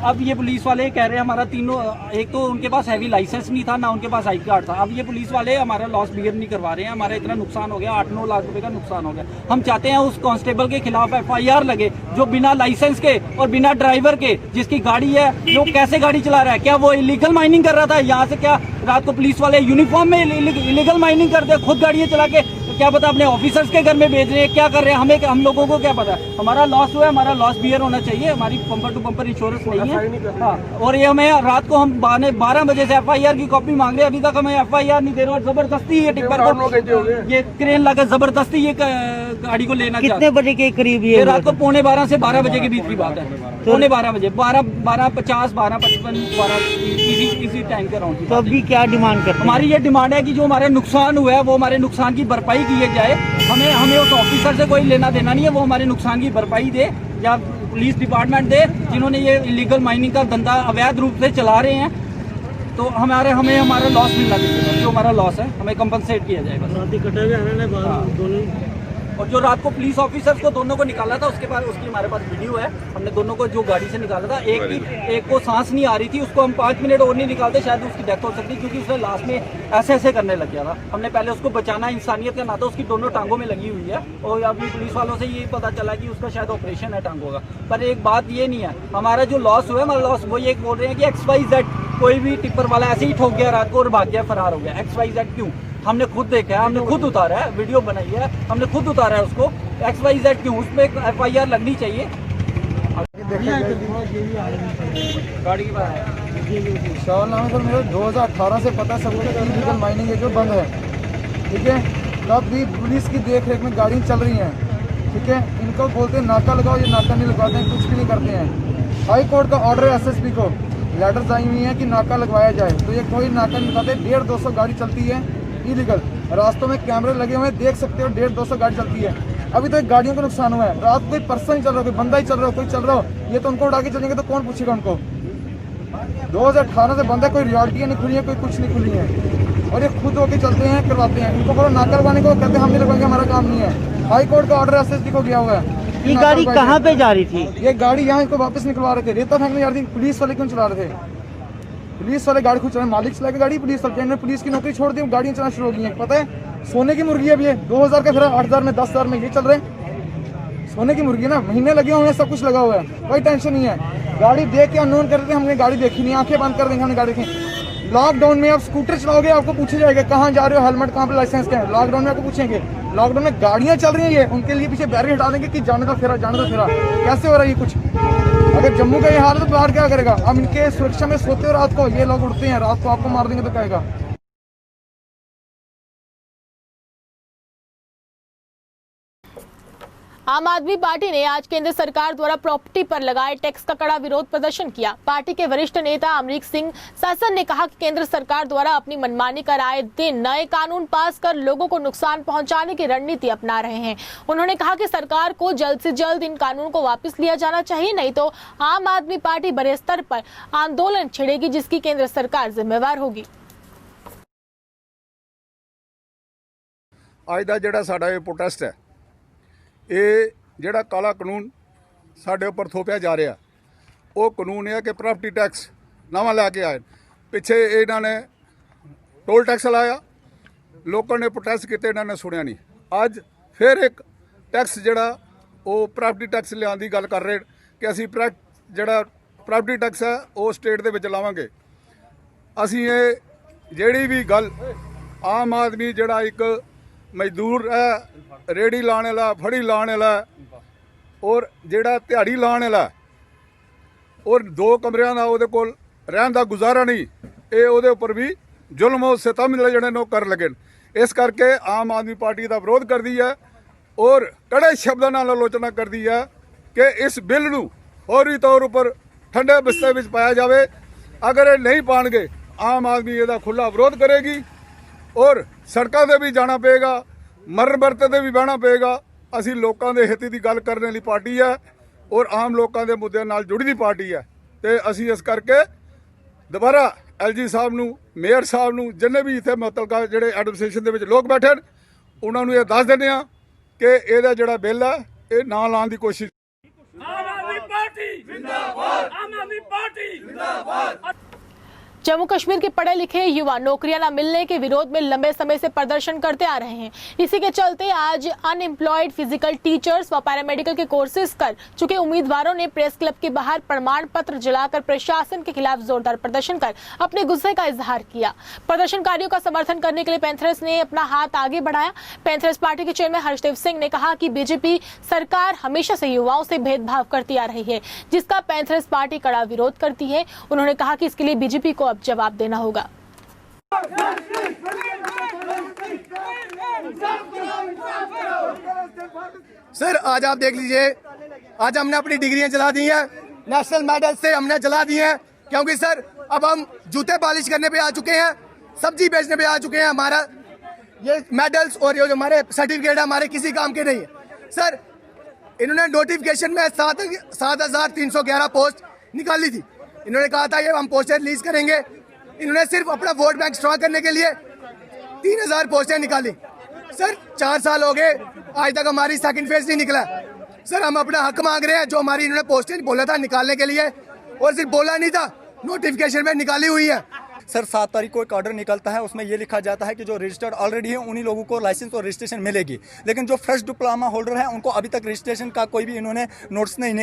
अब ये पुलिस वाले कह रहे हैं हमारा तीनों, एक तो उनके पास हैवी लाइसेंस नहीं था, ना उनके पास आई कार्ड था। अब ये पुलिस वाले हमारा लॉस बियर नहीं करवा रहे हैं। हमारा इतना नुकसान हो गया, 8-9 लाख रुपए का नुकसान हो गया। हम चाहते हैं उस कांस्टेबल के खिलाफ FIR लगे जो बिना लाइसेंस के और बिना ड्राइवर के, जिसकी गाड़ी है, जो कैसे गाड़ी चला रहा है। क्या वो इलीगल माइनिंग कर रहा था यहाँ से? क्या रात को पुलिस वाले यूनिफॉर्म में इलीगल माइनिंग करते हैं, खुद गाड़ियाँ चला के? क्या पता अपने ऑफिसर्स के घर में भेज रहे हैं, क्या कर रहे हैं, हम लोगों को क्या पता। हमारा लॉस हुआ है, हमारा लॉस बियर होना चाहिए। हमारी बम्पर टू बम्पर इंश्योरेंस नहीं है। हाँ, और ये हमें रात को हम 12 बजे से FIR की कॉपी मांग रहे हैं, अभी तक हमें FIR नहीं दे रहे। और जबरदस्ती ये टिप्पर को, ये क्रेन लगा जबरदस्ती ये गाड़ी को लेना। कितने बजे के करीब ये रात को 11:15 से 12 बजे के बीच की बात है। 12:15 बजे, 12:50, 12:55, इसी टाइम के राउंड। तो अभी क्या डिमांड करते हैं? हमारी ये डिमांड है कि जो हमारे नुकसान हुआ है वो हमारे नुकसान की भरपाई किए जाए। हमें उस ऑफिसर से कोई लेना देना नहीं है, वो हमारे नुकसान की भरपाई दे या पुलिस डिपार्टमेंट दे जिन्होंने ये इलीगल माइनिंग का धंधा अवैध रूप से चला रहे हैं। तो हमें हमारा लॉस मिलना चाहिए, जो हमारा लॉस है हमें कंपनसेट किया जाएगा। और जो रात को पुलिस ऑफिसर्स को दोनों को निकाला था, उसके बाद उसकी हमारे पास वीडियो है। हमने दोनों को जो गाड़ी से निकाला था, एक को सांस नहीं आ रही थी, उसको हम 5 मिनट और नहीं निकालते शायद उसकी डेथ हो सकती, क्योंकि उसने लास्ट में ऐसे करने लग गया था। हमने पहले उसको बचाना, इंसानियत का नाता, उसकी दोनों टांगों में लगी हुई है। और अभी पुलिस वालों से ये पता चला कि उसका शायद ऑपरेशन है टांगों का। पर एक बात ये नहीं है, हमारा जो लॉस हुआ है, हमारा लॉस वो ये बोल रहे हैं कि XYZ कोई भी टिप्पर वाला ऐसे ही ठोक गया रात को और भाग गया, फरार हो गया। XYZ क्यों? हमने खुद देखा है, हमने खुद उतारा है, वीडियो बनाई है, हमने खुद उतारा है उसको। XYZ क्यों? उसमें FIR लगनी चाहिए। गाड़ी की बात है, शाहनामे पर मेरे 2018 से पता सबको कि इलीगल माइनिंग है जो बंद है, ठीक है। तब भी पुलिस की देख रेख में गाड़ी चल रही हैं, ठीक है। इनको बोलते हैं नाका लगाओ, ये नाका नहीं लगवाते हैं, कुछ भी नहीं करते हैं। हाई कोर्ट का ऑर्डर है, SSP को लेटर्स आई हुई हैं कि नाका लगवाया जाए, तो ये कोई नाका नहीं लगाते। 150-200 गाड़ी चलती है इलीगल, रास्तों में कैमरे लगे हुए हैं, देख सकते हो 150-200 गाड़ी चलती है। अभी तो गाड़ियों को नुकसान हुआ है। रात कोई पर्सन ही चल रहा हो, कोई बंदा ही चल रहा हो, कोई चल रहा हो, ये तो उनको उड़ा के चलेंगे तो कौन पूछेगा उनको। 2018 से बंद है, कोई रियॉल्टियाँ नहीं खुली है, कोई कुछ नहीं खुली है, और ये खुद होके चलते हैं, करवाते हैं। इनको बोलो नाका लगवाने को, कहते हैं हम नहीं लगवाएंगे, हमारा काम नहीं है। हाई कोर्ट का ऑर्डर एसएसपी को गया हुआ है। ये गाड़ी कहाँ पे जा रही थी? ये गाड़ी यहाँ इनको वापस निकलवा रहे थे, रेता फेंकने जा रही थी। पुलिस वाले क्यों चला रहे थे? पुलिस वाले गाड़ी खुद चला, मालिक चला के गाड़ी, पुलिस वाले पुलिस की नौकरी छोड़ दी, गाड़ियाँ चलाना शुरू हो गई हैं। पता है सोने की मुर्गी है, ये 2000 का फिर 8000 में 10,000 में ये चल रहे हैं। सोने की मुर्गी ना, महीने लगे हुए हैं, सब कुछ लगा हुआ है, कोई टेंशन नहीं है। गाड़ी देख के अननोन कर रहे थे, हमने गाड़ी देखी नहीं, आंखें बंद कर देंगे हमने गाड़ी देखी। लॉकडाउन में आप स्कूटर चलाओगे, आपको पूछा जाएगा कहाँ जा रहे हो, हेलमेट कहाँ पे, लाइसेंस क्या है। लॉकडाउन में आपको पूछेंगे। लॉकडाउन में गाड़ियाँ चल रही हैं, ये उनके लिए पीछे बैरियर हटा देंगे कि जाने दो फिरा, जाने दो फिरा। कैसे हो रहा है ये कुछ? अगर जम्मू का ये हाल है तो बाहर क्या करेगा? हम इनके सुरक्षा में सोते हो रात को, ये लोग उठते हैं रात को, आपको मार देंगे तो कहेगा। आम आदमी पार्टी ने आज केंद्र सरकार द्वारा प्रॉपर्टी पर लगाए टैक्स का कड़ा विरोध प्रदर्शन किया। पार्टी के वरिष्ठ नेता अमरीक सिंह सासन ने कहा कि केंद्र सरकार द्वारा अपनी मनमानी कर आए दिन नए कानून पास कर लोगों को नुकसान पहुंचाने की रणनीति अपना रहे हैं। उन्होंने कहा कि सरकार को जल्द से जल्द इन कानून को वापस लिया जाना चाहिए, नहीं तो आम आदमी पार्टी बड़े स्तर पर आंदोलन छेड़ेगी, जिसकी केंद्र सरकार जिम्मेवार होगी। ਅੱਜ ਦਾ ਜਿਹੜਾ ਸਾਡਾ ਇਹ ਪ੍ਰੋਟੈਸਟ ਹੈ, ਇਹ ਜਿਹੜਾ ਕਾਲਾ ਕਾਨੂੰਨ ਸਾਡੇ ਉੱਪਰ ਥੋਪਿਆ ਜਾ ਰਿਹਾ, ਉਹ ਕਾਨੂੰਨ ਇਹ ਹੈ ਕਿ ਪ੍ਰਾਪਰਟੀ ਟੈਕਸ ਨਵਾਂ ਲੈ ਕੇ ਆਏ। ਪਿੱਛੇ ਇਹਨਾਂ ਨੇ ਟੋਲ ਟੈਕਸ ਲਾਇਆ, ਲੋਕਾਂ ਨੇ ਪ੍ਰੋਟੈਸਟ ਕੀਤੇ, ਇਹਨਾਂ ਨੇ ਸੁਣਿਆ ਨਹੀਂ। ਅੱਜ ਫਿਰ ਇੱਕ ਟੈਕਸ ਜਿਹੜਾ ਉਹ ਪ੍ਰਾਪਰਟੀ ਟੈਕਸ ਲਿਆਉਣ ਦੀ ਗੱਲ ਕਰ ਰਹੇ ਕਿ ਅਸੀਂ ਜਿਹੜਾ ਪ੍ਰਾਪਰਟੀ ਟੈਕਸ ਹੈ ਉਹ ਸਟੇਟ ਦੇ ਵਿੱਚ ਲਾਵਾਂਗੇ। ਅਸੀਂ ਇਹ ਜਿਹੜੀ ਵੀ ਗੱਲ ਆਮ ਆਦਮੀ ਜਿਹੜਾ ਇੱਕ मजदूर है, रेड़ी लाने वाला, फड़ी लाने वाला और जेड़ा दिहाड़ी लाने वाला और 2 कमरियां दा ओहदे कोल रहन दा गुजारा नहीं, ये ओहदे उपर भी जुल्म और सितम जिहड़े ने कर लगे। इस करके आम आदमी पार्टी का विरोध कर दी है और कड़े शब्दों नाल आलोचना कर दी है कि इस बिल नूं फौरी तौर पर ठंडे बिस्ते विच पाया जाए। अगर ये नहीं पाएंगे आम आदमी इहदा खुला विरोध करेगी और सड़कों से भी जाना पेगा, मरण बरते से भी बहना पेगा। असी लोगों के हित की गल करने वाली पार्टी है और आम लोगों के मुद्दे नाल जुड़ी दी पार्टी है। तो असी इस करके दोबारा LG साहब नूं, मेयर साहब नूं, जिन्हें भी इत्थे मुतलका जिहड़े एडमिनिस्ट्रेशन दे विच लोग बैठे उन्होंने ये दस दिंदे आ कि इहदा जिहड़ा बिल है ये ना लाने की कोशिश। आम आदमी पार्टी जिंदाबाद, आम आदमी पार्टी जिंदाबाद। जम्मू कश्मीर के पढ़े लिखे युवा नौकरियां न मिलने के विरोध में लंबे समय से प्रदर्शन करते आ रहे हैं। इसी के चलते आज अनएम्प्लॉयड फिजिकल टीचर्स व पैरामेडिकल के कोर्सेज कर चुके उम्मीदवारों ने प्रेस क्लब के बाहर प्रमाण पत्र जलाकर प्रशासन के खिलाफ जोरदार प्रदर्शन कर अपने गुस्से का इजहार किया। प्रदर्शनकारियों का समर्थन करने के लिए पैंथर्स ने अपना हाथ आगे बढ़ाया। पैंथर्स पार्टी के चेयरमैन हर्षदेव सिंह ने कहा कि बीजेपी सरकार हमेशा से युवाओं से भेदभाव करती आ रही है, जिसका पैंथर्स पार्टी कड़ा विरोध करती है। उन्होंने कहा कि इसके लिए बीजेपी को जवाब देना होगा। सर आज आप देख लीजिए, आज हमने अपनी डिग्रियां जला दी हैं, नेशनल मेडल से हमने जला दी हैं, क्योंकि सर अब हम जूते पॉलिश करने पे आ चुके हैं, सब्जी बेचने पे आ चुके हैं। हमारा ये मेडल्स और ये जो हमारे सर्टिफिकेट हमारे किसी काम के नहीं है। सर इन्होंने नोटिफिकेशन में 7,311 पोस्ट निकाली थी। इन्होंने कहा था ये हम पोस्टर रिलीज करेंगे। इन्होंने सिर्फ अपना वोट बैंक स्ट्रॉन्ग करने के लिए 3,000 पोस्टर निकाली। सर 4 साल हो गए, आज तक हमारी सेकंड फेज नहीं निकला। सर हम अपना हक मांग रहे हैं, जो हमारी इन्होंने पोस्टर बोला था निकालने के लिए, और सिर्फ बोला नहीं था, नोटिफिकेशन में निकाली हुई है। सर 7 तारीख को एक ऑर्डर निकलता है, उसमें ये लिखा जाता है कि जो रजिस्टर्ड ऑलरेडी है उन्हीं लोगों को लाइसेंस और रजिस्ट्रेशन मिलेगी, लेकिन जो फ्रेश डिप्लोमा होल्डर है उनको अभी तक रजिस्ट्रेशन का कोई भी इन्होंने नोट्स नहीं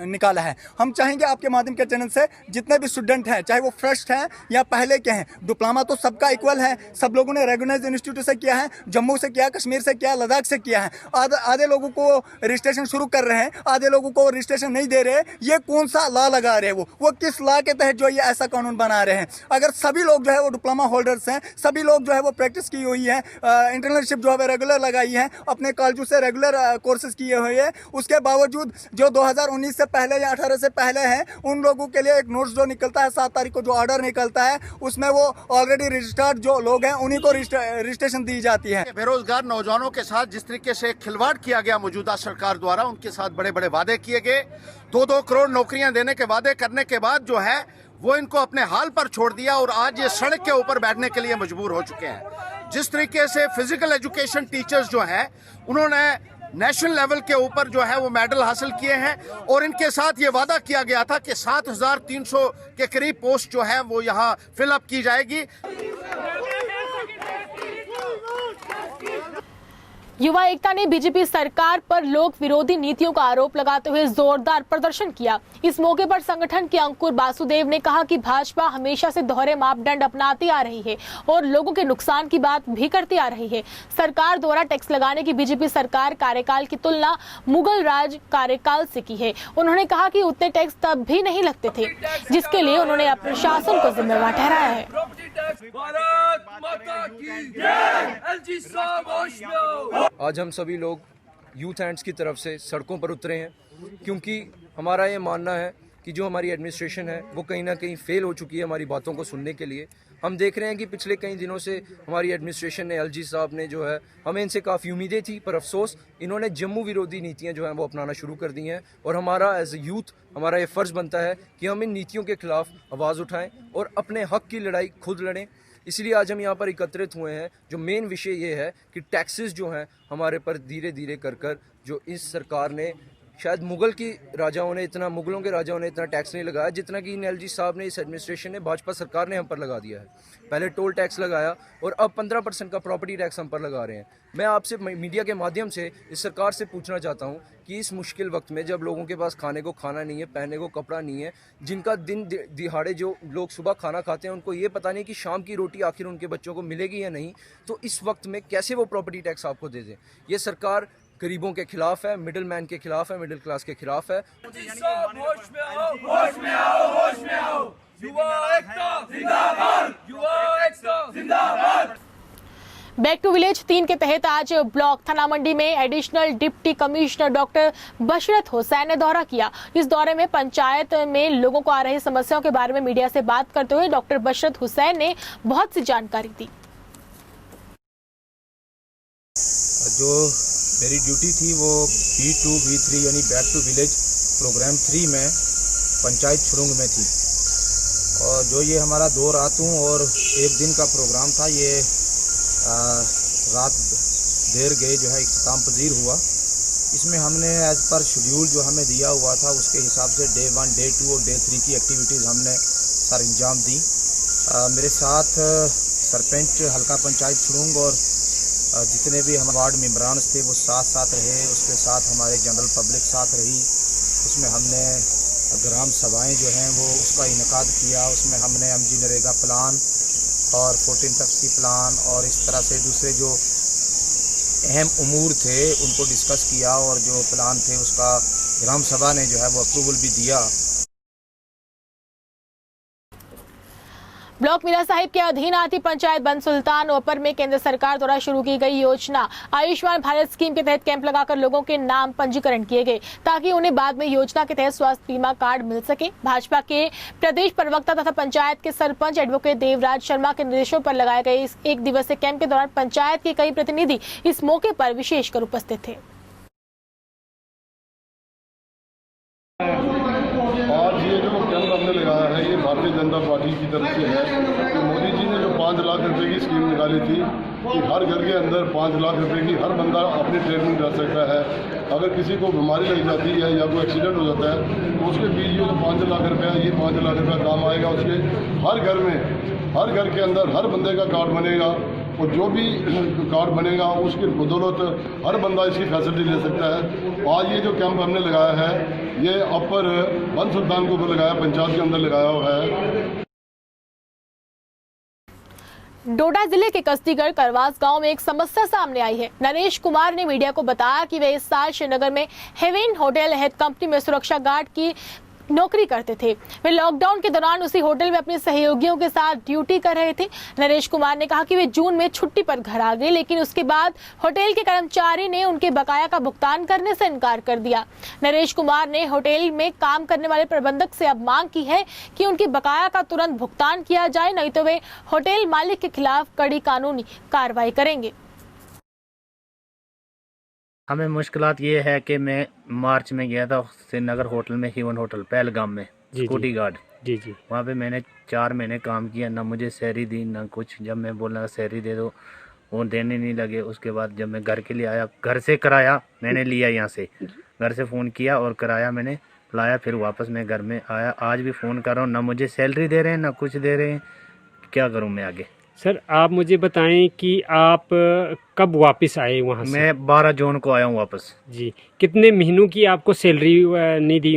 निकाला है। हम चाहेंगे आपके माध्यम के चैनल से जितने भी स्टूडेंट हैं, चाहे वो फ्रेश हैं या पहले के हैं, डिप्लोमा तो सबका इक्वल है, सब लोगों ने रेगुनाइज्ड इंस्टीट्यूट से किया है, जम्मू से किया, कश्मीर से किया, लद्दाख से किया है। आधे लोगों को रजिस्ट्रेशन शुरू कर रहे हैं, आधे लोगों को रजिस्ट्रेशन नहीं दे रहे। ये कौन सा लॉ लगा रहे हैं? वो किस लॉ के तहत जो ये ऐसा कानून बना रहे हैं? अगर सभी लोग जो है वो डिप्लोमा होल्डर्स हैं, सभी लोग जो है वो प्रैक्टिस की हुई है, इंटर्नशिप जो है रेगुलर लगाई है, अपने कॉलेजों से रेगुलर कोर्सेज किए हुए हैं, उसके बावजूद जो 2019 से पहले या 18 से पहले हैं उन लोगों के लिए एक नोट्स जो निकलता है, 7 तारीख को जो ऑर्डर निकलता है, उसमें वो ऑलरेडी रजिस्टर्ड जो लोग हैं उन्हीं को रजिस्ट्रेशन दी जाती है। बेरोजगार नौजवानों के साथ जिस तरीके से खिलवाड़ किया गया मौजूदा सरकार द्वारा, उनके साथ बड़े बड़े वादे किए गए, 2-2 करोड़ नौकरियां देने के वादे करने के बाद जो है वो इनको अपने हाल पर छोड़ दिया और आज ये सड़क के ऊपर बैठने के लिए मजबूर हो चुके हैं। जिस तरीके से फिजिकल एजुकेशन टीचर्स जो हैं उन्होंने नेशनल लेवल के ऊपर जो है वो मेडल हासिल किए हैं और इनके साथ ये वादा किया गया था कि 7,300 के करीब पोस्ट जो है वो यहाँ फिलअप की जाएगी। युवा एकता ने बीजेपी सरकार पर लोक विरोधी नीतियों का आरोप लगाते हुए जोरदार प्रदर्शन किया। इस मौके पर संगठन के अंकुर बासुदेव ने कहा कि भाजपा हमेशा से दोहरे मापदंड अपनाती आ रही है और लोगों के नुकसान की बात भी करती आ रही है। सरकार द्वारा टैक्स लगाने की बीजेपी सरकार कार्यकाल की तुलना मुगल राज कार्यकाल से की है। उन्होंने कहा कि उतने टैक्स तब भी नहीं लगते थे, जिसके लिए उन्होंने अपने प्रशासन को जिम्मेवार ठहराया है। आज हम सभी लोग यूथ हैंड्स की तरफ से सड़कों पर उतरे हैं, क्योंकि हमारा ये मानना है कि जो हमारी एडमिनिस्ट्रेशन है वो कहीं ना कहीं फेल हो चुकी है हमारी बातों को सुनने के लिए। हम देख रहे हैं कि पिछले कई दिनों से हमारी एडमिनिस्ट्रेशन ने, एलजी साहब ने जो है, हमें इनसे काफ़ी उम्मीदें थी, पर अफसोस इन्होंने जम्मू विरोधी नीतियां जो हैं वो अपनाना शुरू कर दी हैं। और हमारा एज ए यूथ हमारा ये फ़र्ज़ बनता है कि हम इन नीतियों के ख़िलाफ़ आवाज़ उठाएँ और अपने हक़ की लड़ाई खुद लड़ें। इसलिए आज हम यहाँ पर एकत्रित हुए हैं। जो मेन विषय ये है कि टैक्सेस जो हैं हमारे पर धीरे धीरे कर जो इस सरकार ने, शायद मुगलों के राजाओं ने इतना टैक्स नहीं लगाया जितना कि इन एलजी साहब ने, इस एडमिनिस्ट्रेशन ने, भाजपा सरकार ने हम पर लगा दिया है। पहले टोल टैक्स लगाया और अब 15% का प्रॉपर्टी टैक्स हम पर लगा रहे हैं। मैं आपसे मीडिया के माध्यम से इस सरकार से पूछना चाहता हूं कि इस मुश्किल वक्त में, जब लोगों के पास खाने को खाना नहीं है, पहनने को कपड़ा नहीं है, जिनका दिन दिहाड़े जो लोग सुबह खाना खाते हैं उनको ये पता नहीं कि शाम की रोटी आखिर उनके बच्चों को मिलेगी या नहीं, तो इस वक्त में कैसे वो प्रॉपर्टी टैक्स आपको दे दें? ये सरकार गरीबों के खिलाफ है, मिडिल मैन के खिलाफ है, मिडिल क्लास के खिलाफ है। बैक टू विलेज 3 के तहत आज ब्लॉक थाना मंडी में additional deputy commissioner doctor Basharat Hussain ने दौरा किया। इस दौरे में पंचायत में लोगों को आ रही समस्याओं के बारे में मीडिया से बात करते हुए डॉक्टर बशरत हुसैन ने बहुत सी जानकारी दी। जो मेरी ड्यूटी थी वो B2 B3 यानी बैक टू विलेज प्रोग्राम 3 में पंचायत छुरुंग में थी। और जो ये हमारा 2 रातों और 1 दिन का प्रोग्राम था, ये रात देर गए जो है इख्तिताम पजीर हुआ। इसमें हमने एज पर शेड्यूल जो हमें दिया हुआ था उसके हिसाब से डे 1, डे 2 और डे 3 की एक्टिविटीज़ हमने सर अंजाम दी। मेरे साथ सरपंच हल्का पंचायत छुरुंग और जितने भी हम वार्ड मेम्बरान थे वो साथ रहे। उसके साथ हमारे जनरल पब्लिक साथ रही। उसमें हमने ग्राम सभाएं जो हैं वो उसका इनकाद किया। उसमें हमने MG नरेगा प्लान और 14 तफसी प्लान और इस तरह से दूसरे जो अहम उमूर थे उनको डिस्कस किया और जो प्लान थे उसका ग्राम सभा ने जो है वो अप्रूवल भी दिया। ब्लॉक मीरा साहिब के अधीन आती पंचायत बन सुल्तान ओपर में केंद्र सरकार द्वारा शुरू की गई योजना आयुष्मान भारत स्कीम के तहत कैंप लगाकर लोगों के नाम पंजीकरण किए गए ताकि उन्हें बाद में योजना के तहत स्वास्थ्य बीमा कार्ड मिल सके। भाजपा के प्रदेश प्रवक्ता तथा पंचायत के सरपंच एडवोकेट देवराज शर्मा के निर्देशों पर लगाए गए इस 1 दिवसीय कैंप के दौरान पंचायत के कई प्रतिनिधि इस मौके पर विशेषकर उपस्थित थे। आज ये जो कैंप हमने लगाया है ये भारतीय जनता पार्टी की तरफ से है कि मोदी जी ने जो 5 लाख रुपए की स्कीम निकाली थी कि हर घर के अंदर 5 लाख रुपए की हर बंदा अपनी ट्रीटमेंट कर सकता है। अगर किसी को बीमारी लग जाती है या कोई एक्सीडेंट हो जाता है तो उसके बीच जो 5 लाख रुपया, ये 5 लाख रुपया काम आएगा। उसके हर घर में, हर घर के अंदर हर बंदे का कार्ड बनेगा और जो भी कार्ड बनेगा उसकी बदौलत हर बंदा इसकी फैसिलिटी ले सकता है। आज ये जो कैंप हमने लगाया है ये अपर बन सुल्तान के ऊपर लगाया, पंचायत के अंदर लगाया हुआ है। डोडा जिले के कस्तीगढ़ करवास गांव में एक समस्या सामने आई है। नरेश कुमार ने मीडिया को बताया कि वे इस साल श्रीनगर में हेवन होटल हेड कंपनी में सुरक्षा गार्ड की नौकरी करते थे। वे लॉकडाउन के दौरान उसी होटल में अपने सहयोगियों के साथ ड्यूटी कर रहे थे। नरेश कुमार ने कहा कि वे जून में छुट्टी पर घर आ गए, लेकिन उसके बाद होटल के कर्मचारी ने उनके बकाया का भुगतान करने से इनकार कर दिया। नरेश कुमार ने होटल में काम करने वाले प्रबंधक से अब मांग की है कि उनके बकाया का तुरंत भुगतान किया जाए, नहीं तो वे होटल मालिक के खिलाफ कड़ी कानूनी कार्रवाई करेंगे। हमें मुश्किलात ये है कि मैं मार्च में गया था श्रीनगर होटल में, हेवन होटल पहलगाम में, सिक्योरिटी गार्ड। जी वहाँ पे मैंने 4 महीने काम किया, ना मुझे सैलरी दी ना कुछ। जब मैं बोलना सैलरी दे दो वो देने नहीं लगे। उसके बाद जब मैं घर के लिए आया, घर से कराया मैंने लिया, यहाँ से घर से फ़ोन किया और कराया मैंने, लाया, फिर वापस मैं घर में आया। आज भी फ़ोन कर रहा हूँ, ना मुझे सैलरी दे रहे हैं ना कुछ दे रहे हैं, क्या करूँ मैं आगे। सर आप मुझे बताएं कि आप कब वापस आए वहाँ से? मैं 12 जून को आया हूँ वापस। जी, कितने महीनों की आपको सैलरी नहीं दी?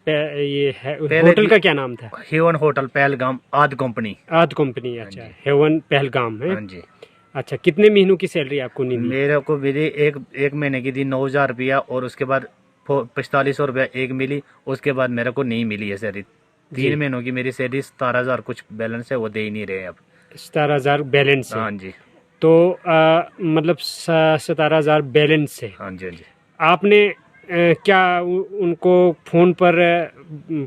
ये है होटल का क्या नाम था? हेवन होटल पहलगाम, आद कंपनी। आद कंपनी, अच्छा, हेवन पहलगाम है। हाँ जी। अच्छा, कितने महीनों की सैलरी आपको नहीं दी? मेरे को मेरी एक महीने की दी 9,000 रुपया, और उसके बाद 4500 रुपया एक मिली, उसके बाद मेरे को नहीं मिली है सैलरी। 3 महीनों की मेरी सैलरी 17,000 कुछ बैलेंस है, वो दे ही नहीं रहे अब। 17,000 बैलेंस है? हाँ जी। तो मतलब 17,000 बैलेंस है? हाँ जी, हाँ जी। आपने क्या उनको फ़ोन पर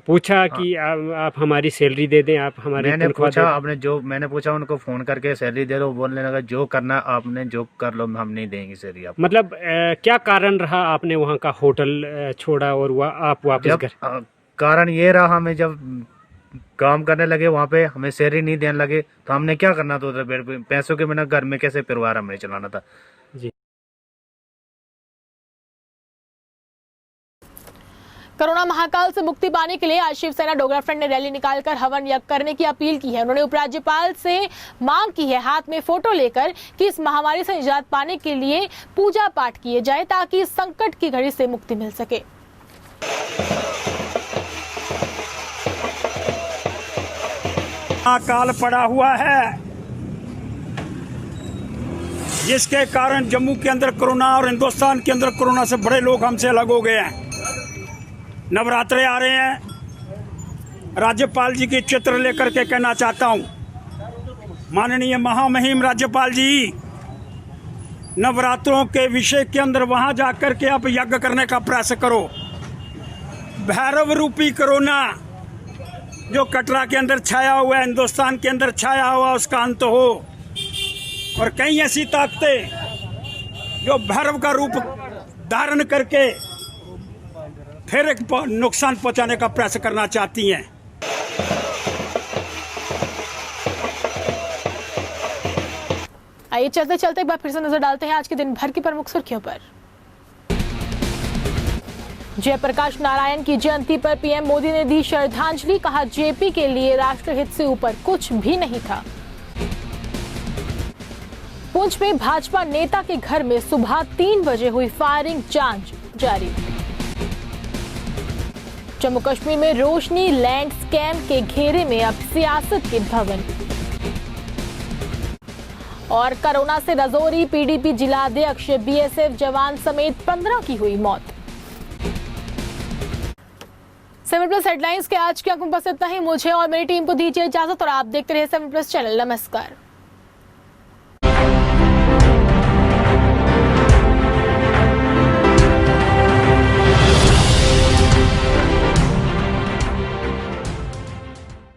पूछा कि आप हमारी सैलरी दे दें, आप हमारी मैंने पूछा उनको फ़ोन करके सैलरी दे दो, बोलने लगा जो करना आपने जो कर लो, हम नहीं देंगे सैलरी आप। मतलब क्या कारण रहा आपने वहाँ का होटल छोड़ा और आप वापस घर? कारण ये रहा, हमें जब काम करने लगे वहाँ पे हमें सैलरी नहीं देने लगे, तो हमने क्या करना था उधर पैसों के बिना, घर में कैसे परिवार हमें चलाना था। जी। कोरोना महाकाल से मुक्ति पाने के लिए आज शिवसेना डोगरा फ्रंट ने रैली निकालकर हवन यज्ञ करने की अपील की है। उन्होंने उपराज्यपाल से मांग की है, हाथ में फोटो लेकर, कि इस महामारी से निजात पाने के लिए पूजा पाठ किए जाए ताकि इस संकट की घड़ी से मुक्ति मिल सके। महाकाल पड़ा हुआ है, जिसके कारण जम्मू के अंदर कोरोना और हिंदुस्तान के अंदर कोरोना से बड़े लोग हमसे अलग हो गए हैं। नवरात्रे आ रहे हैं, राज्यपाल जी की चित्र लेकर के कहना चाहता हूं, माननीय महामहिम राज्यपाल जी, नवरात्रों के विषय के अंदर वहां जाकर के आप यज्ञ करने का प्रयास करो। भैरव रूपी कोरोना जो कटरा के अंदर छाया हुआ है, हिंदुस्तान के अंदर छाया हुआ, उसका अंत हो, और कई ऐसी ताकतें जो भैरव का रूप धारण करके फिर एक नुकसान पहुंचाने का प्रयास करना चाहती हैं। आइए चलते चलते एक बार फिर से नजर डालते हैं आज के दिन भर की प्रमुख सुर्खियों पर। जयप्रकाश नारायण की जयंती पर पीएम मोदी ने दी श्रद्धांजलि, कहा जेपी के लिए राष्ट्रहित से ऊपर कुछ भी नहीं था। पुंछ में भाजपा नेता के घर में सुबह 3 बजे हुई फायरिंग, जांच जारी। जम्मू कश्मीर में रोशनी लैंड स्कैम के घेरे में अब सियासत के भवन। और कोरोना से रजौरी पीडीपी जिलाध्यक्ष बीएसएफ जवान समेत 15 की हुई मौत। 7+ हेडलाइंस के आज के अंक में बस इतना ही। मुझे और मेरी टीम को दीजिए इजाजत और आप देखते रहिए 7+ चैनल। नमस्कार।